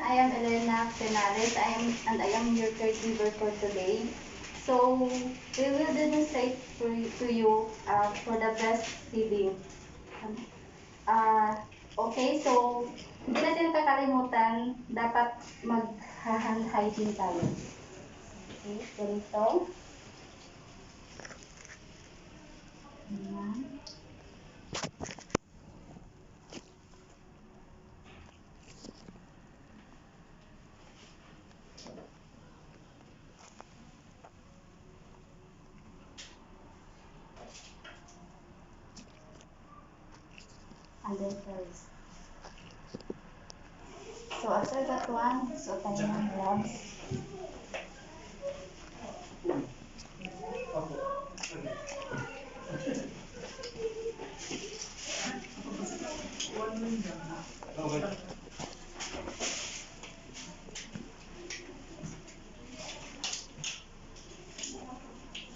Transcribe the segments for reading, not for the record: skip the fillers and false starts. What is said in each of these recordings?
I am Elena Penales. I am your caregiver for today. So we will demonstrate to you for the breastfeeding. Uh, okay, so hindi natin kakalimutan, dapat mag-hand hygiene tayo. Okay, ganito. Ayan. And then first. So after that one, so tayo ng gloves.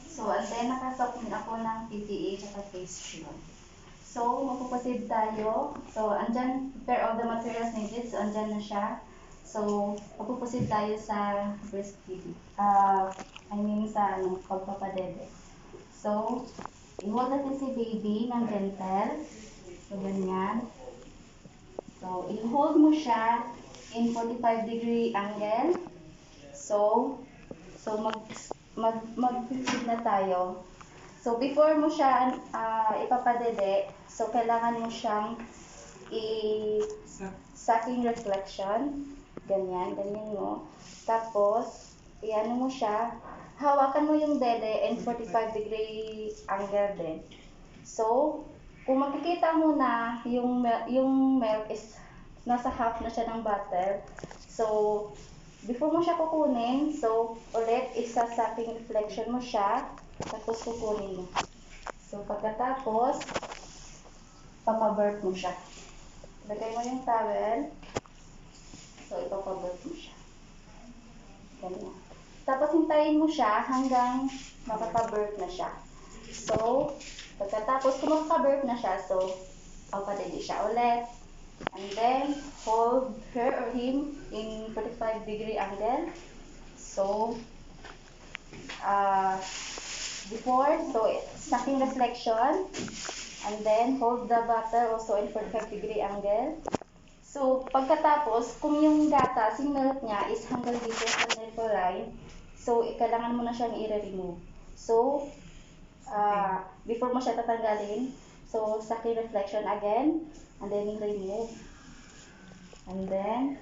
So, and then nakasok din ako ng PPE at face shield. So, magpuproceed tayo. So, andyan, prepare all the materials needed. So, andyan na siya. So, magpuproceed tayo sa breastfeeding. Sa pagpapadede. So, i-hold natin si baby ng gentle. So, ganyan. So, i-hold mo siya in 45-degree angle. So mag-feed na tayo. So, before mo siya ipapadede, so kailangan mo siyang sucking reflection. Ganyan mo. Tapos, iano mo siya, hawakan mo yung dede in 45-degree angle din. So, kung makikita mo na yung milk is nasa half na siya ng bottle, so, before mo siya kukunin, so, ulit, isa-sucking reflection mo siya, tapos kukunin mo. So, pagkatapos, papabirth mo siya. Lagay mo yung towel, so, ipapabirth mo siya. Ganyan. Tapos, hintayin mo siya hanggang makapabirth na siya. So, pagkatapos, kung makapabirth na siya, so, papadede siya ulit. And then, hold her or him in 45-degree angle. So, before, so sucking reflection. And then, hold the bottle also in 45-degree angle. So, pagkatapos, kung yung gatas, yung milk niya is hanggang dito sa nipple line, so, kailangan mo na siyang i-remove. So, before mo siya tatanggalin, so, sucking reflection again. And then, remove. And then,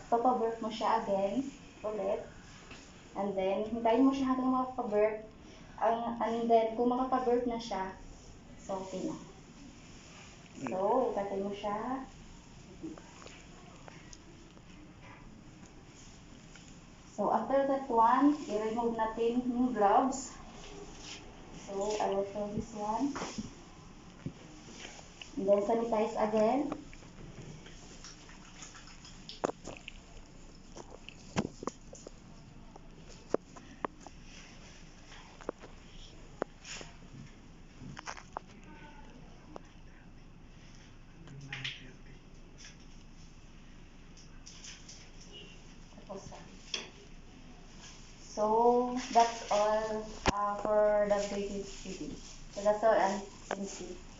papabirth mo siya again, ulit. And then, hintayin mo siya hanggang makapabirth. And then, kung makapabirth na siya, so, okay na. So, ipatay mo siya. So, after that one, i-remove natin yung gloves. So, I will throw this one. And then, sanitize again. So, that's all for the baby feeding. So, that's all, and thank you.